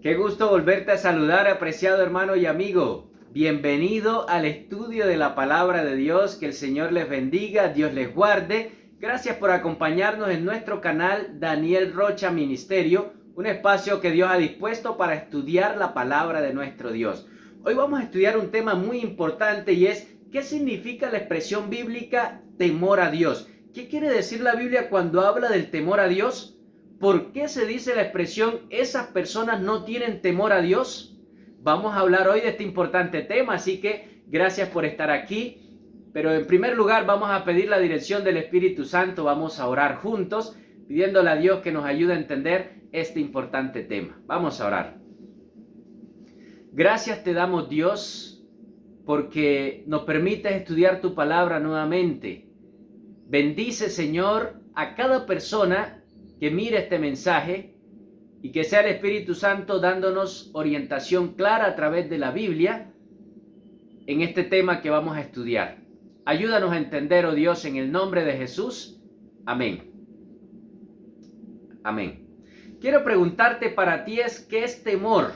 Qué gusto volverte a saludar, apreciado hermano y amigo. Bienvenido al estudio de la palabra de Dios. Que el Señor les bendiga, Dios les guarde. Gracias por acompañarnos en nuestro canal Daniel Rocha Ministerio, un espacio que Dios ha dispuesto para estudiar la palabra de nuestro Dios. Hoy vamos a estudiar un tema muy importante y es ¿qué significa la expresión bíblica temor a Dios? ¿Qué quiere decir la Biblia cuando habla del temor a Dios? ¿Por qué se dice la expresión esas personas no tienen temor a Dios? Vamos a hablar hoy de este importante tema, así que gracias por estar aquí. Pero en primer lugar vamos a pedir la dirección del Espíritu Santo, vamos a orar juntos, pidiéndole a Dios que nos ayude a entender este importante tema. Vamos a orar. Gracias te damos, Dios, porque nos permites estudiar tu palabra nuevamente. Bendice, Señor, a cada persona que mire este mensaje y que sea el Espíritu Santo dándonos orientación clara a través de la Biblia en este tema que vamos a estudiar. Ayúdanos a entender, oh Dios, en el nombre de Jesús. Amén. Amén. Quiero preguntarte para ti ¿qué es temor?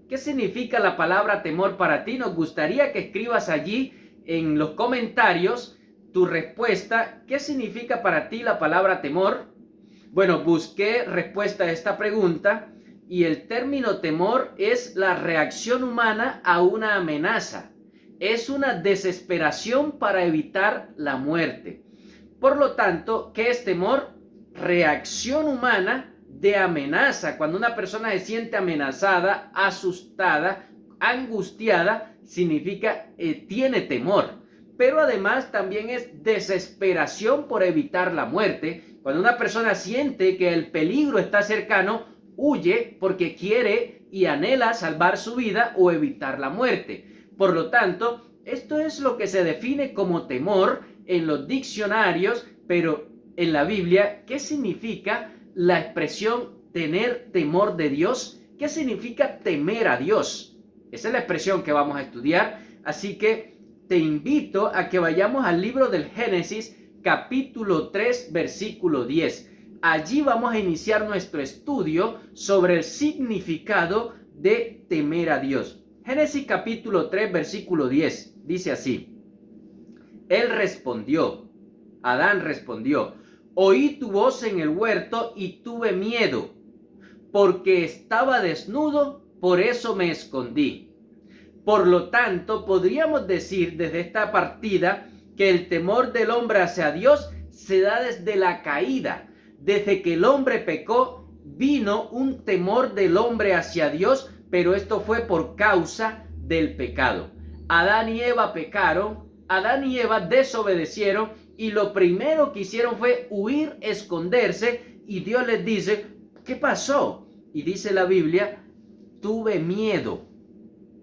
¿Qué significa la palabra temor para ti? Nos gustaría que escribas allí en los comentarios tu respuesta. ¿Qué significa para ti la palabra temor? Bueno, busqué respuesta a esta pregunta y el término temor es la reacción humana a una amenaza. Es una desesperación para evitar la muerte. Por lo tanto, ¿qué es temor? Reacción humana de amenaza. Cuando una persona se siente amenazada, asustada, angustiada, significa tiene temor. Pero además también es desesperación por evitar la muerte. Cuando una persona siente que el peligro está cercano, huye porque quiere y anhela salvar su vida o evitar la muerte. Por lo tanto, esto es lo que se define como temor en los diccionarios, pero en la Biblia, ¿qué significa la expresión tener temor de Dios? ¿Qué significa temer a Dios? Esa es la expresión que vamos a estudiar, así que te invito a que vayamos al libro del Génesis, capítulo 3, versículo 10. Allí vamos a iniciar nuestro estudio sobre el significado de temer a Dios. Génesis capítulo 3, versículo 10, dice así. Adán respondió, oí tu voz en el huerto y tuve miedo, porque estaba desnudo, por eso me escondí. Por lo tanto, podríamos decir desde esta partida que el temor del hombre hacia Dios se da desde la caída. Desde que el hombre pecó, vino un temor del hombre hacia Dios, pero esto fue por causa del pecado. Adán y Eva pecaron, Adán y Eva desobedecieron y lo primero que hicieron fue huir, esconderse, y Dios les dice, ¿qué pasó? Y dice la Biblia, tuve miedo.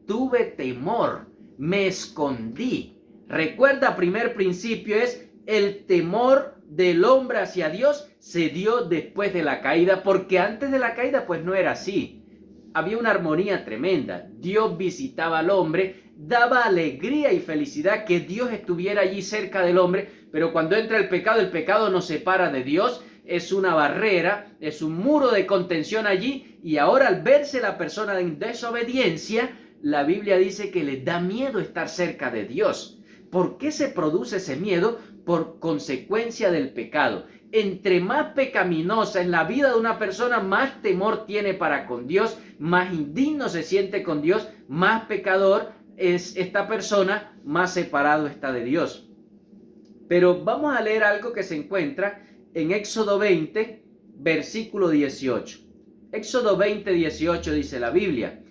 Tuve temor, me escondí. Recuerda, primer principio es el temor del hombre hacia Dios se dio después de la caída, porque antes de la caída pues no era así. Había una armonía tremenda. Dios visitaba al hombre, daba alegría y felicidad que Dios estuviera allí cerca del hombre, pero cuando entra el pecado nos separa de Dios. Es una barrera, es un muro de contención allí, y ahora al verse la persona en desobediencia, la Biblia dice que les da miedo estar cerca de Dios. ¿Por qué se produce ese miedo? Por consecuencia del pecado. Entre más pecaminosa en la vida de una persona, más temor tiene para con Dios, más indigno se siente con Dios, más pecador es esta persona, más separado está de Dios. Pero vamos a leer algo que se encuentra en Éxodo 20, versículo 18. Éxodo 20, 18 dice la Biblia.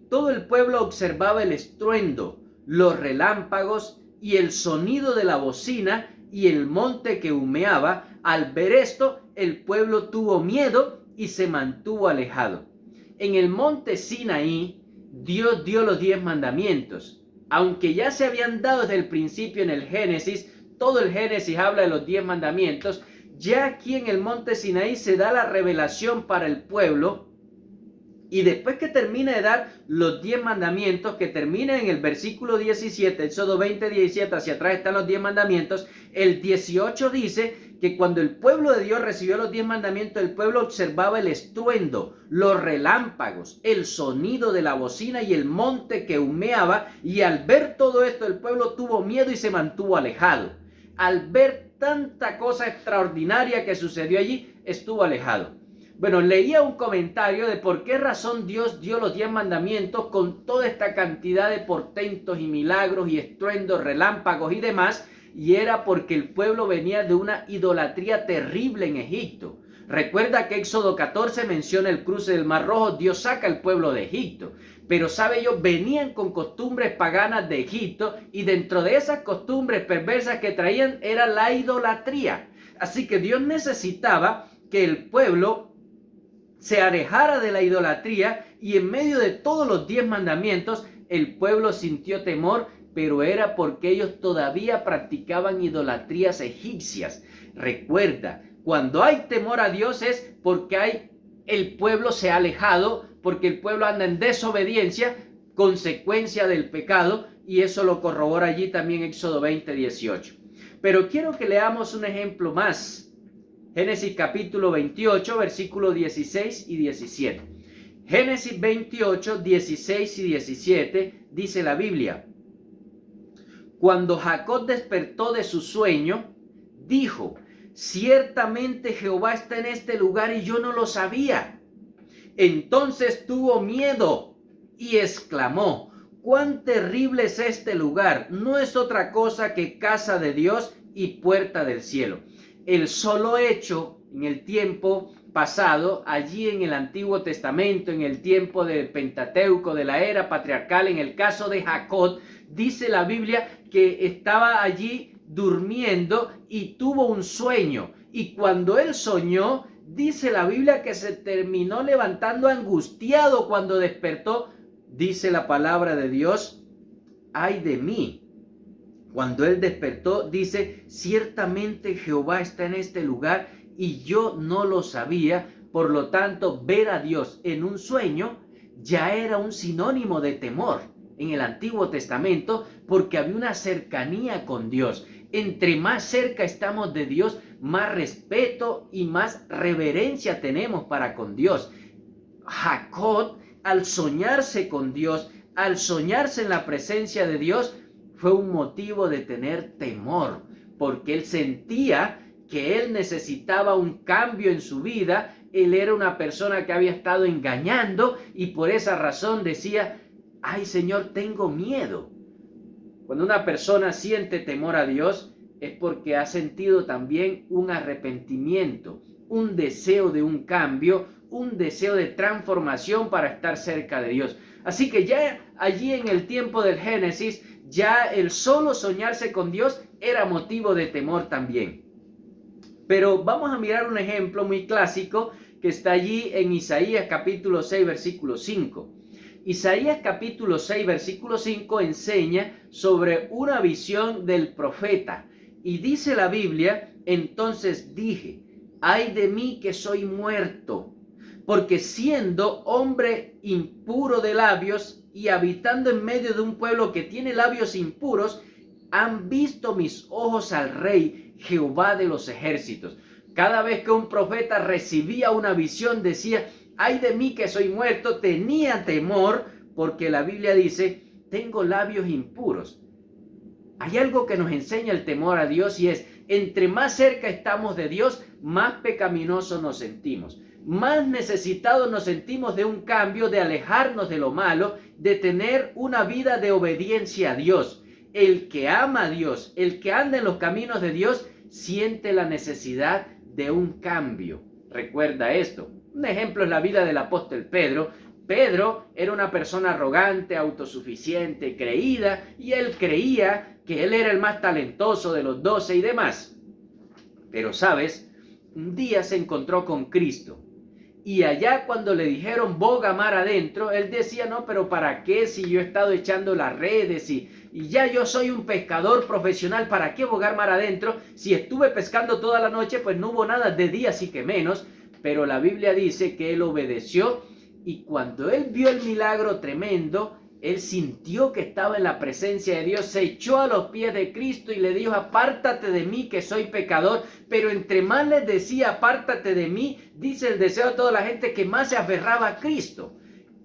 Todo el pueblo observaba el estruendo, los relámpagos y el sonido de la bocina y el monte que humeaba. Al ver esto, el pueblo tuvo miedo y se mantuvo alejado. En el monte Sinaí, Dios dio los 10 mandamientos. Aunque ya se habían dado desde el principio en el Génesis, todo el Génesis habla de los 10 mandamientos, ya aquí en el monte Sinaí se da la revelación para el pueblo. Y después que termina de dar los 10 mandamientos, que termina en el versículo 17, Éxodo 20, 17, hacia atrás están los 10 mandamientos, el 18 dice que cuando el pueblo de Dios recibió los 10 mandamientos, el pueblo observaba el estruendo, los relámpagos, el sonido de la bocina y el monte que humeaba, y al ver todo esto el pueblo tuvo miedo y se mantuvo alejado. Al ver tanta cosa extraordinaria que sucedió allí, estuvo alejado. Bueno, leía un comentario de por qué razón Dios dio los 10 mandamientos con toda esta cantidad de portentos y milagros y estruendos, relámpagos y demás, y era porque el pueblo venía de una idolatría terrible en Egipto. Recuerda que Éxodo 14 menciona el cruce del Mar Rojo, Dios saca al pueblo de Egipto, pero sabe, ellos venían con costumbres paganas de Egipto, y dentro de esas costumbres perversas que traían era la idolatría. Así que Dios necesitaba que el pueblo se alejara de la idolatría, y en medio de todos los 10 mandamientos el pueblo sintió temor, pero era porque ellos todavía practicaban idolatrías egipcias. Recuerda, cuando hay temor a Dios es porque el pueblo se ha alejado, porque el pueblo anda en desobediencia, consecuencia del pecado, y eso lo corrobora allí también Éxodo 20:18. Pero quiero que leamos un ejemplo más. Génesis capítulo 28, versículos 16 y 17. Génesis 28, 16 y 17 dice la Biblia: cuando Jacob despertó de su sueño, dijo: ciertamente Jehová está en este lugar y yo no lo sabía. Entonces tuvo miedo y exclamó: cuán terrible es este lugar, no es otra cosa que casa de Dios y puerta del cielo. El solo hecho en el tiempo pasado, allí en el Antiguo Testamento, en el tiempo del Pentateuco, de la era patriarcal, en el caso de Jacob, dice la Biblia que estaba allí durmiendo y tuvo un sueño, y cuando él soñó, dice la Biblia que se terminó levantando angustiado cuando despertó. Dice la palabra de Dios: ay de mí. Cuando él despertó, dice: ciertamente Jehová está en este lugar y yo no lo sabía. Por lo tanto, ver a Dios en un sueño ya era un sinónimo de temor en el Antiguo Testamento, porque había una cercanía con Dios. Entre más cerca estamos de Dios, más respeto y más reverencia tenemos para con Dios. Jacob, al soñarse con Dios, al soñarse en la presencia de Dios, fue un motivo de tener temor, porque él sentía que él necesitaba un cambio en su vida. Él era una persona que había estado engañando, y por esa razón decía: ay Señor, tengo miedo. Cuando una persona siente temor a Dios es porque ha sentido también un arrepentimiento, un deseo de un cambio, un deseo de transformación para estar cerca de Dios. Así que ya allí en el tiempo del Génesis, ya el solo soñarse con Dios era motivo de temor también. Pero vamos a mirar un ejemplo muy clásico que está allí en Isaías capítulo 6, versículo 5. Isaías capítulo 6, versículo 5 enseña sobre una visión del profeta. Y dice la Biblia: entonces dije: ay de mí que soy muerto, porque siendo hombre impuro de labios y habitando en medio de un pueblo que tiene labios impuros, han visto mis ojos al Rey, Jehová de los ejércitos. Cada vez que un profeta recibía una visión decía: ay de mí que soy muerto. Tenía temor porque la Biblia dice: tengo labios impuros. Hay algo que nos enseña el temor a Dios, y es: entre más cerca estamos de Dios, más pecaminosos nos sentimos, más necesitados nos sentimos de un cambio, de alejarnos de lo malo, de tener una vida de obediencia a Dios. El que ama a Dios, el que anda en los caminos de Dios, siente la necesidad de un cambio. Recuerda esto. Un ejemplo es la vida del apóstol Pedro. Pedro era una persona arrogante, autosuficiente, creída, y él creía que él era el más talentoso de los 12 y demás. Pero, ¿sabes? Un día se encontró con Cristo, y allá cuando le dijeron boga mar adentro, él decía: no, pero ¿para qué? Si yo he estado echando las redes y ya yo soy un pescador profesional, ¿para qué bogar mar adentro? Si estuve pescando toda la noche, pues no hubo nada, de día sí que menos. Pero la Biblia dice que él obedeció, y cuando él vio el milagro tremendo, él sintió que estaba en la presencia de Dios, se echó a los pies de Cristo y le dijo, apártate de mí que soy pecador. Pero entre más les decía, apártate de mí, dice el deseo de toda la gente, que más se aferraba a Cristo.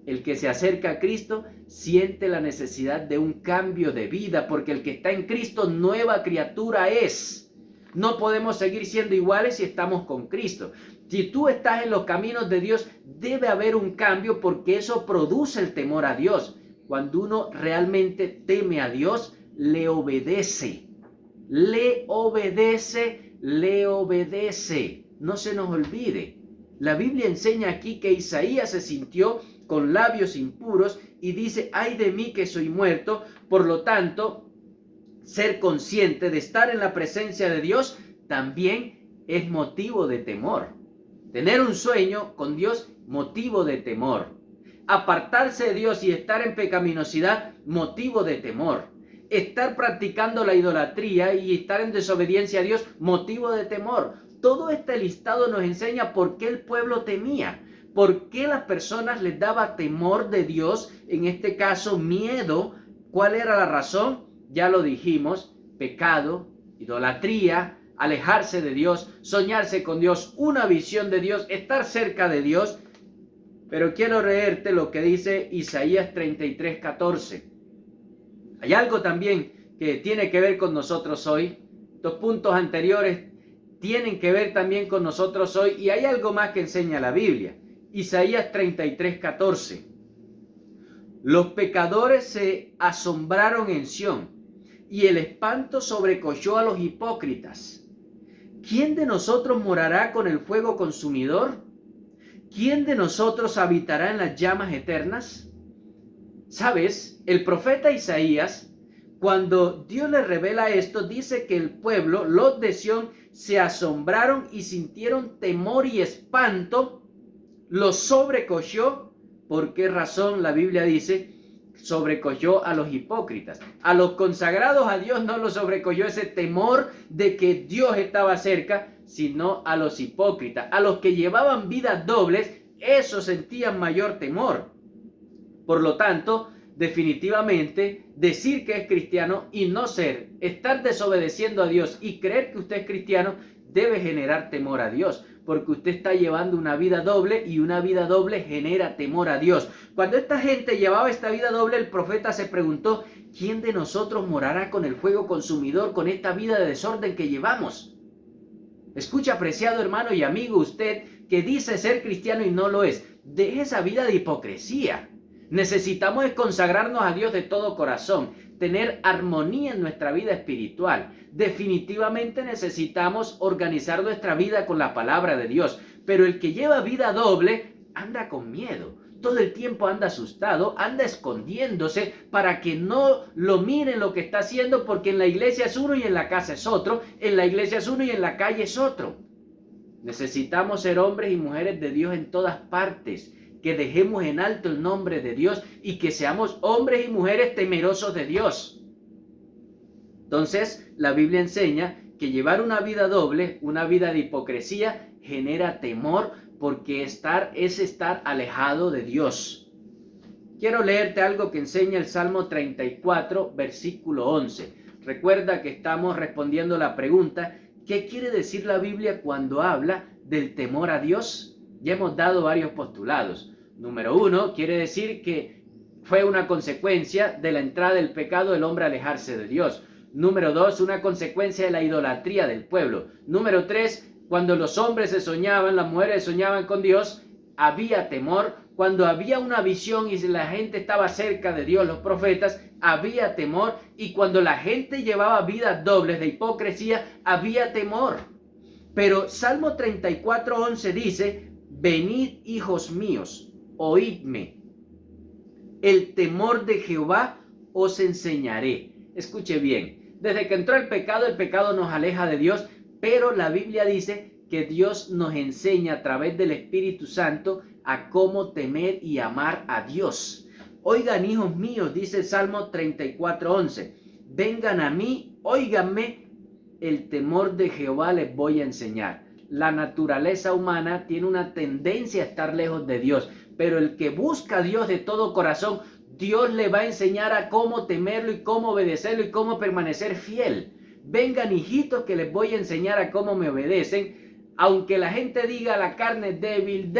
El que se acerca a Cristo siente la necesidad de un cambio de vida, porque el que está en Cristo, nueva criatura es. No podemos seguir siendo iguales si estamos con Cristo. Si tú estás en los caminos de Dios, debe haber un cambio, porque eso produce el temor a Dios. Cuando uno realmente teme a Dios, le obedece. Le obedece, le obedece. No se nos olvide. La Biblia enseña aquí que Isaías se sintió con labios impuros y dice, ay de mí que soy muerto. Por lo tanto, ser consciente de estar en la presencia de Dios también es motivo de temor. Tener un sueño con Dios, motivo de temor. Apartarse de Dios y estar en pecaminosidad, motivo de temor. Estar practicando la idolatría y estar en desobediencia a Dios, motivo de temor. Todo este listado nos enseña por qué el pueblo temía, por qué las personas les daba temor de Dios, en este caso miedo. ¿Cuál era la razón? Ya lo dijimos, pecado, idolatría, alejarse de Dios, soñarse con Dios, una visión de Dios, estar cerca de Dios. Pero quiero leerte lo que dice Isaías 33:14. Hay algo también que tiene que ver con nosotros hoy. Estos puntos anteriores tienen que ver también con nosotros hoy. Y hay algo más que enseña la Biblia. Isaías 33:14. Los pecadores se asombraron en Sión, y el espanto sobrecogió a los hipócritas. ¿Quién de nosotros morará con el fuego consumidor? ¿Quién de nosotros habitará en las llamas eternas? ¿Sabes? El profeta Isaías, cuando Dios le revela esto, dice que el pueblo, los de Sión, se asombraron y sintieron temor y espanto. Los sobrecogió. ¿Por qué razón? La Biblia dice, sobrecogió a los hipócritas. A los consagrados a Dios no los sobrecogió ese temor de que Dios estaba cerca, sino a los hipócritas. A los que llevaban vidas dobles, esos sentían mayor temor. Por lo tanto, definitivamente, decir que es cristiano y no ser, estar desobedeciendo a Dios y creer que usted es cristiano, debe generar temor a Dios, porque usted está llevando una vida doble y una vida doble genera temor a Dios. Cuando esta gente llevaba esta vida doble, el profeta se preguntó, ¿quién de nosotros morará con el fuego consumidor, con esta vida de desorden que llevamos? Escucha, apreciado hermano y amigo, usted que dice ser cristiano y no lo es, deje esa vida de hipocresía. Necesitamos consagrarnos a Dios de todo corazón, tener armonía en nuestra vida espiritual. Definitivamente necesitamos organizar nuestra vida con la palabra de Dios. Pero el que lleva vida doble anda con miedo. Todo el tiempo anda asustado, anda escondiéndose para que no lo miren lo que está haciendo, porque en la iglesia es uno y en la casa es otro, en la iglesia es uno y en la calle es otro. Necesitamos ser hombres y mujeres de Dios en todas partes, que dejemos en alto el nombre de Dios y que seamos hombres y mujeres temerosos de Dios. Entonces, la Biblia enseña que llevar una vida doble, una vida de hipocresía, genera temor, porque es estar alejado de Dios. Quiero leerte algo que enseña el Salmo 34, versículo 11. Recuerda que estamos respondiendo la pregunta, ¿qué quiere decir la Biblia cuando habla del temor a Dios? Ya hemos dado varios postulados. Número 1, quiere decir que fue una consecuencia de la entrada del pecado del hombre a alejarse de Dios. Número 2, una consecuencia de la idolatría del pueblo. Número 3, cuando los hombres se soñaban, las mujeres soñaban con Dios, había temor. Cuando había una visión y la gente estaba cerca de Dios, los profetas, había temor. Y cuando la gente llevaba vidas dobles de hipocresía, había temor. Pero Salmo 34:11 dice, venid hijos míos, oídme, el temor de Jehová os enseñaré. Escuche bien, desde que entró el pecado nos aleja de Dios, pero la Biblia dice que Dios nos enseña a través del Espíritu Santo a cómo temer y amar a Dios. Oigan, hijos míos, dice el Salmo 34:11, vengan a mí, óiganme, el temor de Jehová les voy a enseñar. La naturaleza humana tiene una tendencia a estar lejos de Dios, pero el que busca a Dios de todo corazón Dios le va a enseñar a cómo temerlo y cómo obedecerlo y cómo permanecer fiel. Vengan, hijitos, que les voy a enseñar a cómo me obedecen. Aunque la gente diga la carne es débil,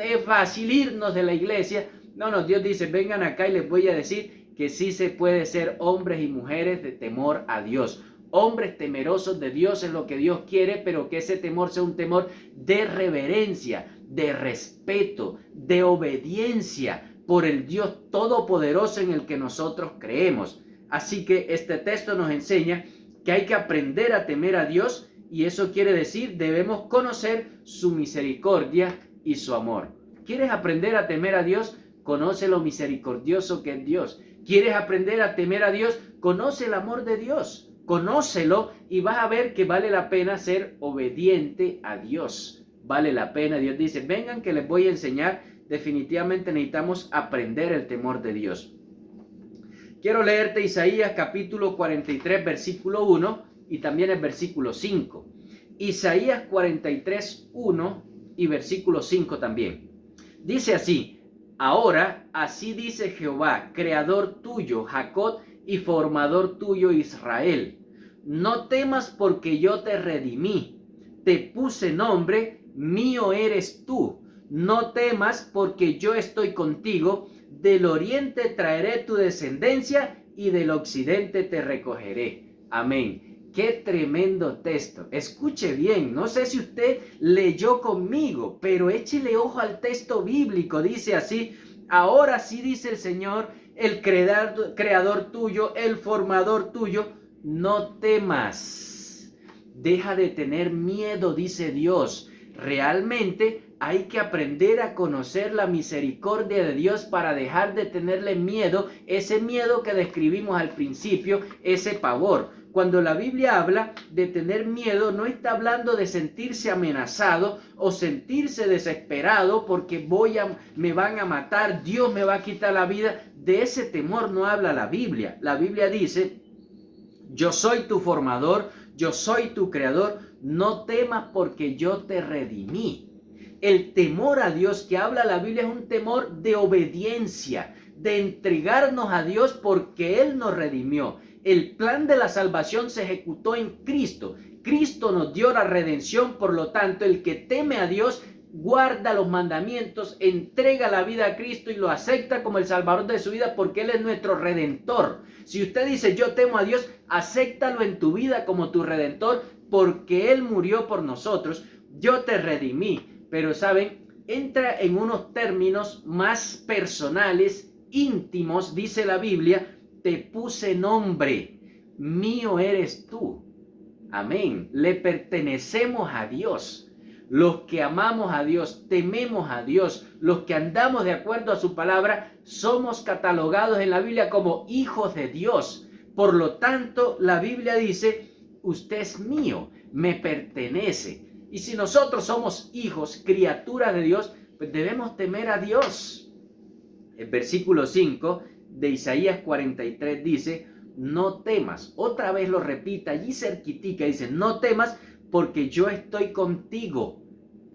es fácil irnos de la iglesia. No, Dios dice, vengan acá y les voy a decir que sí se puede ser hombres y mujeres de temor a Dios. Hombres temerosos de Dios es lo que Dios quiere, pero que ese temor sea un temor de reverencia, de respeto, de obediencia por el Dios todopoderoso en el que nosotros creemos. Así que este texto nos enseña que hay que aprender a temer a Dios, y eso quiere decir debemos conocer su misericordia y su amor. ¿Quieres aprender a temer a Dios? Conoce lo misericordioso que es Dios. ¿Quieres aprender a temer a Dios? Conoce el amor de Dios. Conócelo y vas a ver que vale la pena ser obediente a Dios. Vale la pena. Dios dice, vengan que les voy a enseñar. Definitivamente necesitamos aprender el temor de Dios. Quiero leerte Isaías capítulo 43, versículo 1 y también el versículo 5. Isaías 43, 1 y versículo 5 también. Dice así, ahora así dice Jehová, creador tuyo, Jacob, y formador tuyo, Israel. No temas porque yo te redimí, te puse nombre, mío eres tú. No temas porque yo estoy contigo, del oriente traeré tu descendencia y del occidente te recogeré. Amén. Qué tremendo texto. Escuche bien, no sé si usted leyó conmigo, pero échele ojo al texto bíblico. Dice así, ahora sí dice el Señor, el creador tuyo, el formador tuyo, no temas. Deja de tener miedo, dice Dios. Realmente hay que aprender a conocer la misericordia de Dios para dejar de tenerle miedo, ese miedo que describimos al principio, ese pavor. Cuando la Biblia habla de tener miedo, no está hablando de sentirse amenazado o sentirse desesperado porque me van a matar, Dios me va a quitar la vida. De ese temor no habla la Biblia. La Biblia dice, yo soy tu formador, yo soy tu creador, no temas porque yo te redimí. El temor a Dios que habla la Biblia es un temor de obediencia, de entregarnos a Dios porque Él nos redimió. El plan de la salvación se ejecutó en Cristo. Cristo nos dio la redención, por lo tanto, el que teme a Dios guarda los mandamientos, entrega la vida a Cristo y lo acepta como el Salvador de su vida porque Él es nuestro Redentor. Si usted dice yo temo a Dios, acéptalo en tu vida como tu Redentor porque Él murió por nosotros. Yo te redimí. Pero saben, entra en unos términos más personales, íntimos, dice la Biblia, te puse nombre, mío eres tú. Amén. Le pertenecemos a Dios. Los que amamos a Dios, tememos a Dios, los que andamos de acuerdo a su palabra, somos catalogados en la Biblia como hijos de Dios. Por lo tanto, la Biblia dice, usted es mío, me pertenece. Y si nosotros somos hijos, criaturas de Dios, pues debemos temer a Dios. El versículo 5 de Isaías 43 dice, no temas. Otra vez lo repita, allí cerquitica, dice, no temas porque yo estoy contigo.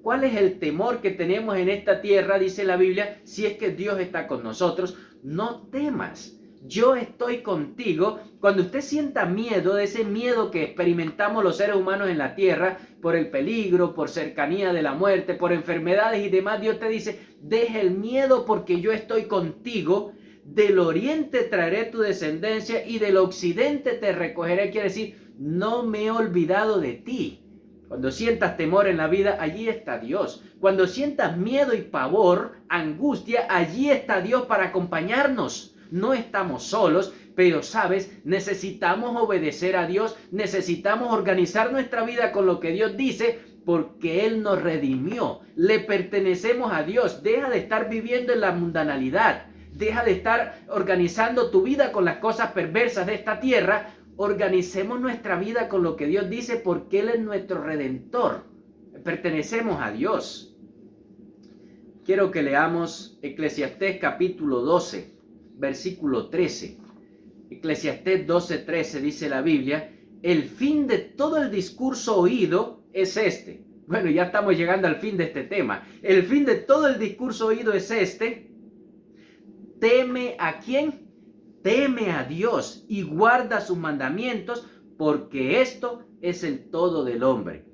¿Cuál es el temor que tenemos en esta tierra? Dice la Biblia, si es que Dios está con nosotros, no temas. Yo estoy contigo. Cuando usted sienta miedo, de ese miedo que experimentamos los seres humanos en la tierra, por el peligro, por cercanía de la muerte, por enfermedades y demás, Dios te dice, deja el miedo porque yo estoy contigo. Del oriente traeré tu descendencia y del occidente te recogeré. Quiere decir, no me he olvidado de ti. Cuando sientas temor en la vida, allí está Dios. Cuando sientas miedo y pavor, angustia, allí está Dios para acompañarnos. No estamos solos, pero sabes, necesitamos obedecer a Dios, necesitamos organizar nuestra vida con lo que Dios dice, porque Él nos redimió, le pertenecemos a Dios. Deja de estar viviendo en la mundanalidad, deja de estar organizando tu vida con las cosas perversas de esta tierra. Organicemos nuestra vida con lo que Dios dice, porque Él es nuestro Redentor, pertenecemos a Dios. Quiero que leamos Eclesiastés capítulo 12. Versículo 13. Eclesiastés 12:13 dice la Biblia, el fin de todo el discurso oído es este. Bueno, ya estamos llegando al fin de este tema. El fin de todo el discurso oído es este. teme ¿a quién? Teme a Dios y guarda sus mandamientos, porque esto es el todo del hombre.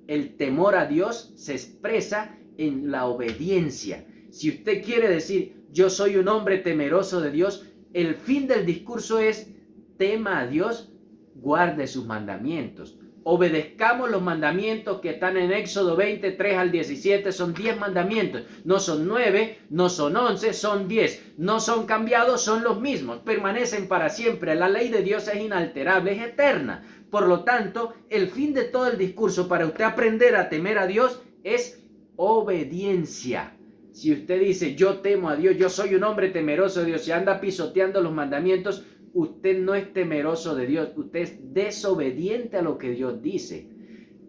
El temor a Dios se expresa en la obediencia. Si usted quiere decir, yo soy un hombre temeroso de Dios, el fin del discurso es, tema a Dios, guarde sus mandamientos. Obedezcamos los mandamientos que están en Éxodo 23 al 17, son 10 mandamientos. No son 9, no son 11, son 10. No son cambiados, son los mismos. Permanecen para siempre. La ley de Dios es inalterable, es eterna. Por lo tanto, el fin de todo el discurso para usted aprender a temer a Dios es obediencia. Si usted dice, yo temo a Dios, yo soy un hombre temeroso de Dios y anda pisoteando los mandamientos, usted no es temeroso de Dios, usted es desobediente a lo que Dios dice.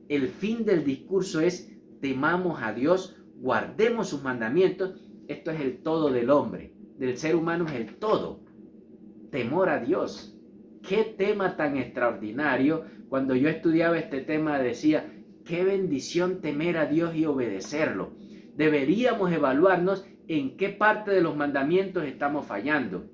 El fin del discurso es, temamos a Dios, guardemos sus mandamientos. Esto es el todo del hombre, del ser humano es el todo. Temor a Dios. Qué tema tan extraordinario. Cuando yo estudiaba este tema decía, qué bendición temer a Dios y obedecerlo. Deberíamos evaluarnos en qué parte de los mandamientos estamos fallando.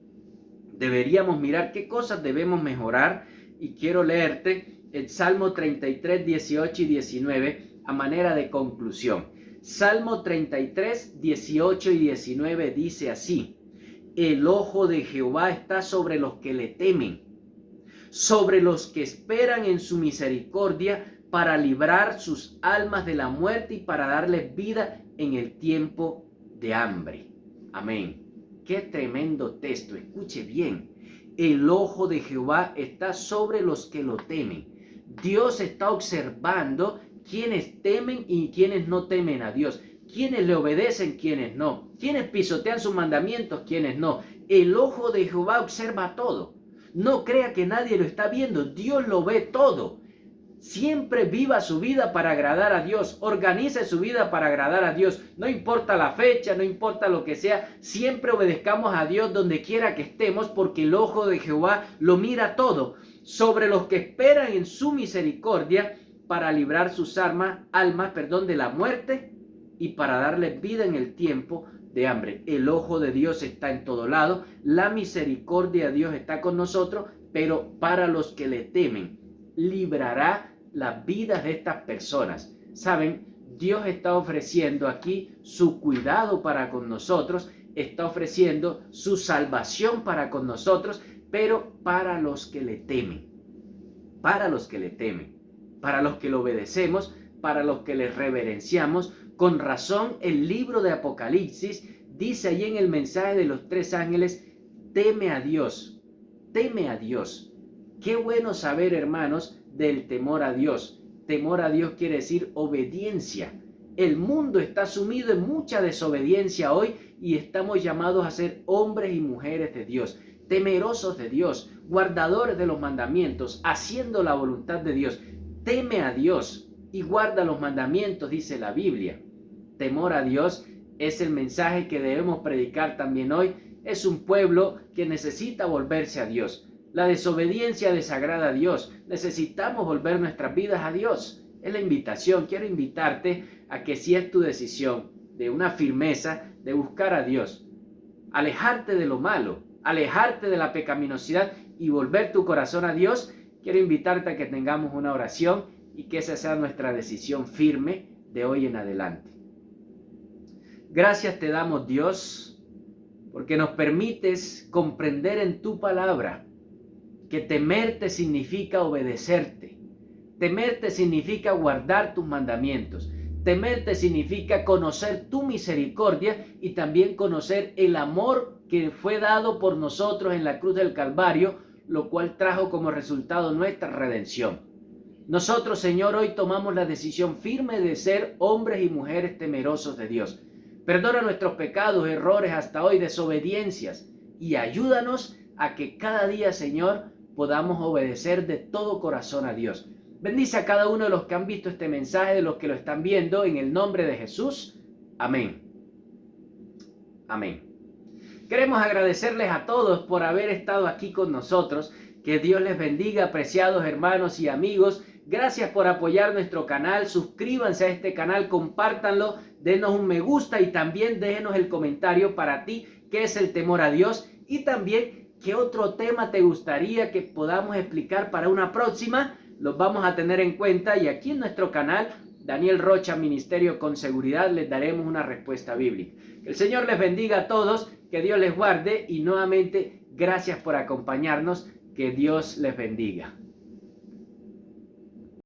Deberíamos mirar qué cosas debemos mejorar. Y quiero leerte el Salmo 33, 18 y 19 a manera de conclusión. Salmo 33, 18 y 19 dice así: el ojo de Jehová está sobre los que le temen, sobre los que esperan en su misericordia, para librar sus almas de la muerte y para darles vida en el tiempo de hambre. Amén. Qué tremendo texto, escuche bien. El ojo de Jehová está sobre los que lo temen. Dios está observando quienes temen y quienes no temen a Dios. Quienes le obedecen, quienes no. Quienes pisotean sus mandamientos, quienes no. El ojo de Jehová observa todo. No crea que nadie lo está viendo. Dios lo ve todo. Siempre viva su vida para agradar a Dios. Organice su vida para agradar a Dios. No importa la fecha, no importa lo que sea. Siempre obedezcamos a Dios donde quiera que estemos, porque el ojo de Jehová lo mira todo. Sobre los que esperan en su misericordia, para librar sus almas de la muerte y para darles vida en el tiempo de hambre. El ojo de Dios está en todo lado. La misericordia de Dios está con nosotros, pero para los que le temen, librará las vidas de estas personas. ¿Saben? Dios está ofreciendo aquí su cuidado para con nosotros, está ofreciendo su salvación para con nosotros, pero para los que le temen, para los que le temen, para los que lo obedecemos, para los que le reverenciamos. Con razón, el libro de Apocalipsis dice allí en el mensaje de los 3 ángeles, teme a Dios, teme a Dios. Qué bueno saber, hermanos, del temor a Dios. Temor a Dios quiere decir obediencia. El mundo está sumido en mucha desobediencia hoy y estamos llamados a ser hombres y mujeres de Dios, temerosos de Dios, guardadores de los mandamientos, haciendo la voluntad de Dios. Teme a Dios y guarda los mandamientos, dice la Biblia. Temor a Dios es el mensaje que debemos predicar también hoy. Es un pueblo que necesita volverse a Dios. La desobediencia desagrada a Dios. Necesitamos volver nuestras vidas a Dios. Es la invitación. Quiero invitarte a que, si es tu decisión de una firmeza de buscar a Dios, alejarte de lo malo, alejarte de la pecaminosidad y volver tu corazón a Dios, quiero invitarte a que tengamos una oración y que esa sea nuestra decisión firme de hoy en adelante. Gracias te damos, Dios, porque nos permites comprender en tu palabra que temerte significa obedecerte. Temerte significa guardar tus mandamientos. Temerte significa conocer tu misericordia y también conocer el amor que fue dado por nosotros en la cruz del Calvario, lo cual trajo como resultado nuestra redención. Nosotros, Señor, hoy tomamos la decisión firme de ser hombres y mujeres temerosos de Dios. Perdona nuestros pecados, errores hasta hoy, desobediencias, y ayúdanos a que cada día, Señor, podamos obedecer de todo corazón a Dios. Bendice a cada uno de los que han visto este mensaje, de los que lo están viendo, en el nombre de Jesús. Amén. Amén. Queremos agradecerles a todos por haber estado aquí con nosotros. Que Dios les bendiga, apreciados hermanos y amigos. Gracias por apoyar nuestro canal. Suscríbanse a este canal, compártanlo, denos un me gusta y también déjenos el comentario para ti. qué es el temor a Dios y también qué otro tema te gustaría que podamos explicar para una próxima. Los vamos a tener en cuenta y aquí en nuestro canal Daniel Rocha Ministerio con Seguridad les daremos una respuesta bíblica. Que el Señor les bendiga a todos, que Dios les guarde y nuevamente gracias por acompañarnos, que Dios les bendiga.